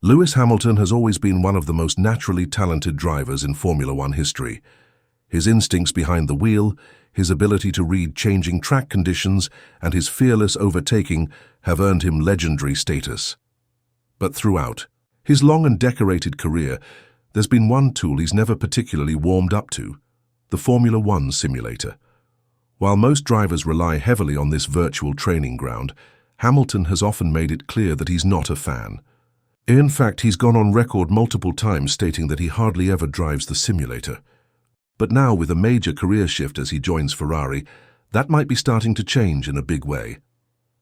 Lewis Hamilton has always been one of the most naturally talented drivers in Formula One history. His instincts behind the wheel, his ability to read changing track conditions, and his fearless overtaking have earned him legendary status. But throughout his long and decorated career, there's been one tool he's never particularly warmed up to: the Formula One simulator. While most drivers rely heavily on this virtual training ground, Hamilton has often made it clear that he's not a fan. In fact, he's gone on record multiple times stating that he hardly ever drives the simulator. But now, with a major career shift as he joins Ferrari, that might be starting to change in a big way.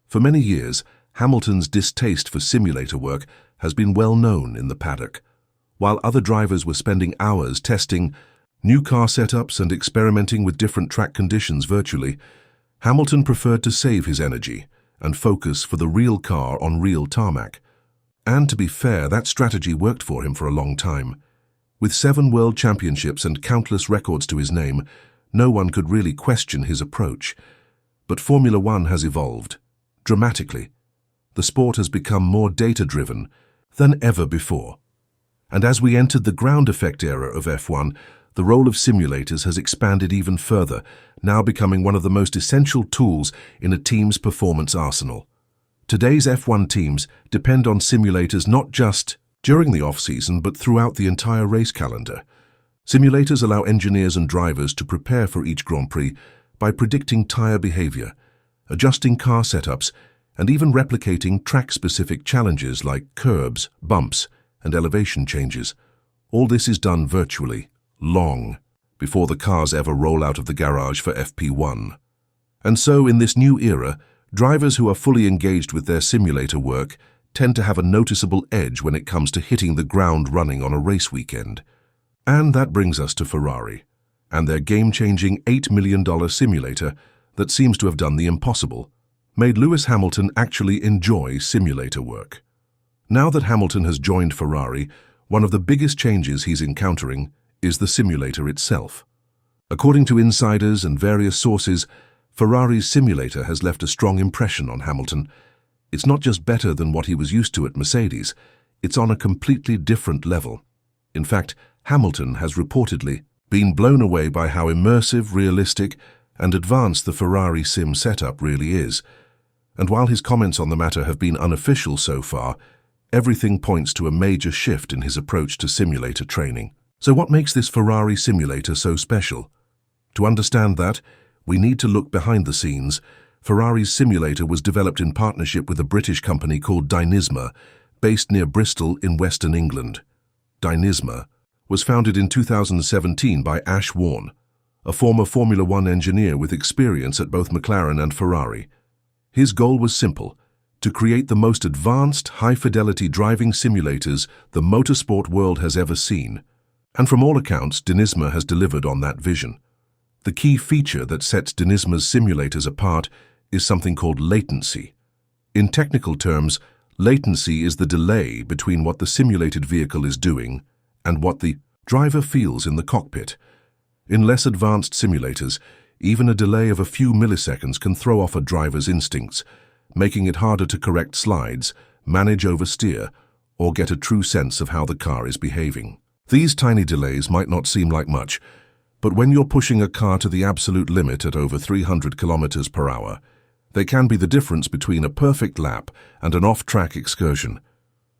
For many years, Hamilton's distaste for simulator work has been well known in the paddock. While other drivers were spending hours testing new car setups and experimenting with different track conditions virtually, Hamilton preferred to save his energy and focus for the real car on real tarmac. And to be fair, that strategy worked for him for a long time. With 7 world championships and countless records to his name, no one could really question his approach. But Formula One has evolved dramatically. The sport has become more data-driven than ever before. And as we entered the ground effect era of F1, the role of simulators has expanded even further, now becoming one of the most essential tools in a team's performance arsenal. Today's F1 teams depend on simulators not just during the off-season, but throughout the entire race calendar. Simulators allow engineers and drivers to prepare for each Grand Prix by predicting tyre behavior, adjusting car setups, and even replicating track-specific challenges like curbs, bumps, and elevation changes. All this is done virtually, long before the cars ever roll out of the garage for FP1. And so, in this new era, drivers who are fully engaged with their simulator work tend to have a noticeable edge when it comes to hitting the ground running on a race weekend. And that brings us to Ferrari and their game-changing $8 million simulator that seems to have done the impossible, made Lewis Hamilton actually enjoy simulator work. Now that Hamilton has joined Ferrari, one of the biggest changes he's encountering is the simulator itself. According to insiders and various sources, Ferrari's simulator has left a strong impression on Hamilton. It's not just better than what he was used to at Mercedes, it's on a completely different level. In fact, Hamilton has reportedly been blown away by how immersive, realistic, and advanced the Ferrari sim setup really is. And while his comments on the matter have been unofficial so far, everything points to a major shift in his approach to simulator training. So what makes this Ferrari simulator so special? To understand that, we need to look behind the scenes. Ferrari's simulator was developed in partnership with a British company called Dynisma, based near Bristol in Western England. Dynisma was founded in 2017 by Ash Warne, a former Formula One engineer with experience at both McLaren and Ferrari. His goal was simple: to create the most advanced, high-fidelity driving simulators the motorsport world has ever seen. And from all accounts, Dynisma has delivered on that vision. The key feature that sets Dynisma's simulators apart is something called latency. In technical terms, latency is the delay between what the simulated vehicle is doing and what the driver feels in the cockpit. In less advanced simulators, even a delay of a few milliseconds can throw off a driver's instincts, making it harder to correct slides, manage oversteer, or get a true sense of how the car is behaving. These tiny delays might not seem like much, but when you're pushing a car to the absolute limit at over 300 kilometers per hour, they can be the difference between a perfect lap and an off-track excursion.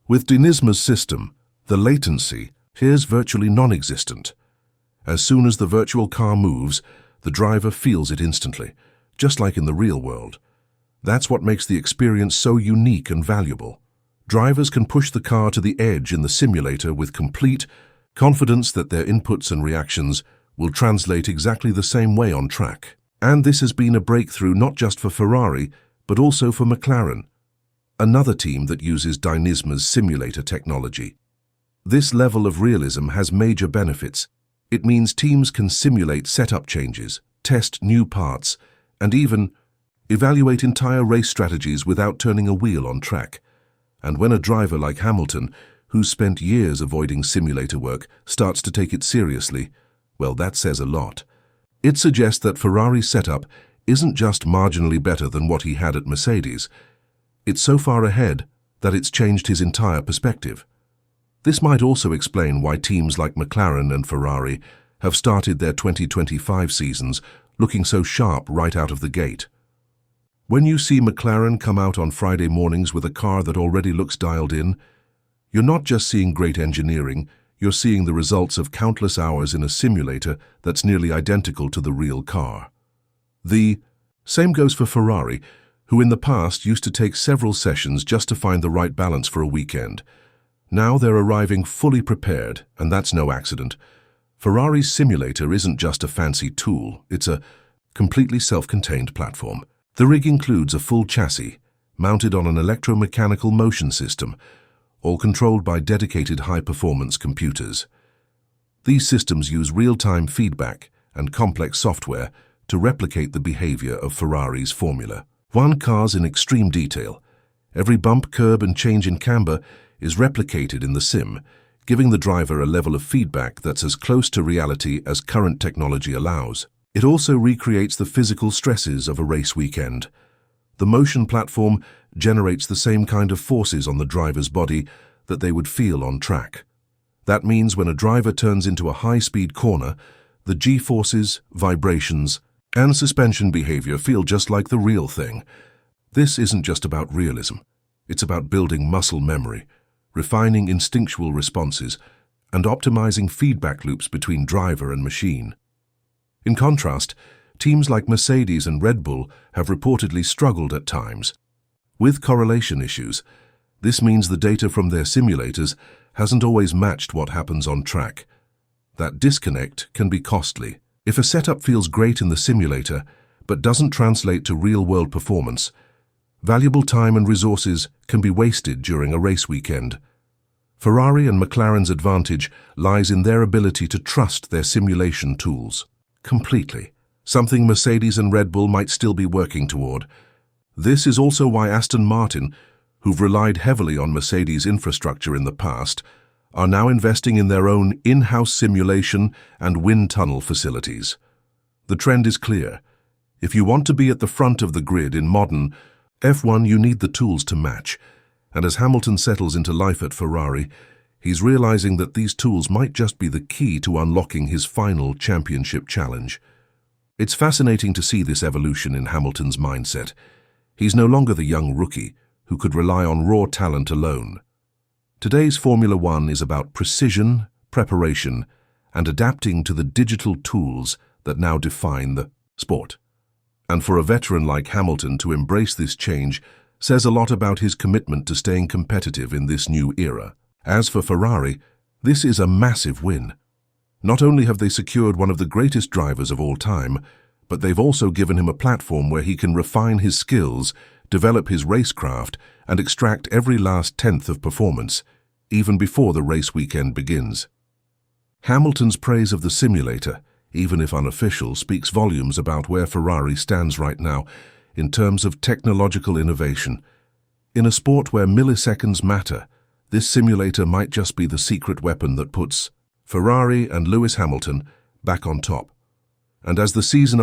With Dynisma's system, the latency here is virtually non-existent. As soon as the virtual car moves, the driver feels it instantly, just like in the real world. That's what makes the experience so unique and valuable. Drivers can push the car to the edge in the simulator with complete confidence that their inputs and reactions will translate exactly the same way on track. And this has been a breakthrough not just for Ferrari, but also for McLaren, another team that uses Dynisma's simulator technology. This level of realism has major benefits. It means teams can simulate setup changes, test new parts, and even evaluate entire race strategies without turning a wheel on track. And when a driver like Hamilton, who's spent years avoiding simulator work, starts to take it seriously, well, that says a lot. It suggests that Ferrari's setup isn't just marginally better than what he had at Mercedes. It's so far ahead that it's changed his entire perspective. This might also explain why teams like McLaren and Ferrari have started their 2025 seasons looking so sharp right out of the gate. When you see McLaren come out on Friday mornings with a car that already looks dialed in, you're not just seeing great engineering, you're seeing the results of countless hours in a simulator that's nearly identical to the real car. The same goes for Ferrari, who in the past used to take several sessions just to find the right balance for a weekend. Now they're arriving fully prepared, and that's no accident. Ferrari's simulator isn't just a fancy tool, it's a completely self-contained platform. The rig includes a full chassis, mounted on an electromechanical motion system, all controlled by dedicated high-performance computers. These systems use real-time feedback and complex software to replicate the behavior of Ferrari's Formula One cars in extreme detail. Every bump, curb, and change in camber is replicated in the sim, giving the driver a level of feedback that's as close to reality as current technology allows. It also recreates the physical stresses of a race weekend. The motion platform generates the same kind of forces on the driver's body that they would feel on track. That means when a driver turns into a high-speed corner, the G-forces, vibrations, and suspension behavior feel just like the real thing. This isn't just about realism. It's about building muscle memory, refining instinctual responses, and optimizing feedback loops between driver and machine. In contrast, teams like Mercedes and Red Bull have reportedly struggled at times with correlation issues. This means the data from their simulators hasn't always matched what happens on track. That disconnect can be costly. If a setup feels great in the simulator but doesn't translate to real-world performance, valuable time and resources can be wasted during a race weekend. Ferrari and McLaren's advantage lies in their ability to trust their simulation tools completely, something Mercedes and Red Bull might still be working toward. This is also why Aston Martin, who've relied heavily on Mercedes infrastructure in the past, are now investing in their own in-house simulation and wind tunnel facilities. The trend is clear. If you want to be at the front of the grid in modern F1, you need the tools to match. And as Hamilton settles into life at Ferrari, he's realizing that these tools might just be the key to unlocking his final championship challenge. It's fascinating to see this evolution in Hamilton's mindset. He's no longer the young rookie who could rely on raw talent alone. Today's Formula One is about precision, preparation, and adapting to the digital tools that now define the sport. And for a veteran like Hamilton to embrace this change says a lot about his commitment to staying competitive in this new era. As for Ferrari, this is a massive win. Not only have they secured one of the greatest drivers of all time, but they've also given him a platform where he can refine his skills, develop his racecraft, and extract every last tenth of performance, even before the race weekend begins. Hamilton's praise of the simulator, even if unofficial, speaks volumes about where Ferrari stands right now in terms of technological innovation. In a sport where milliseconds matter, this simulator might just be the secret weapon that puts Ferrari and Lewis Hamilton back on top. And as the season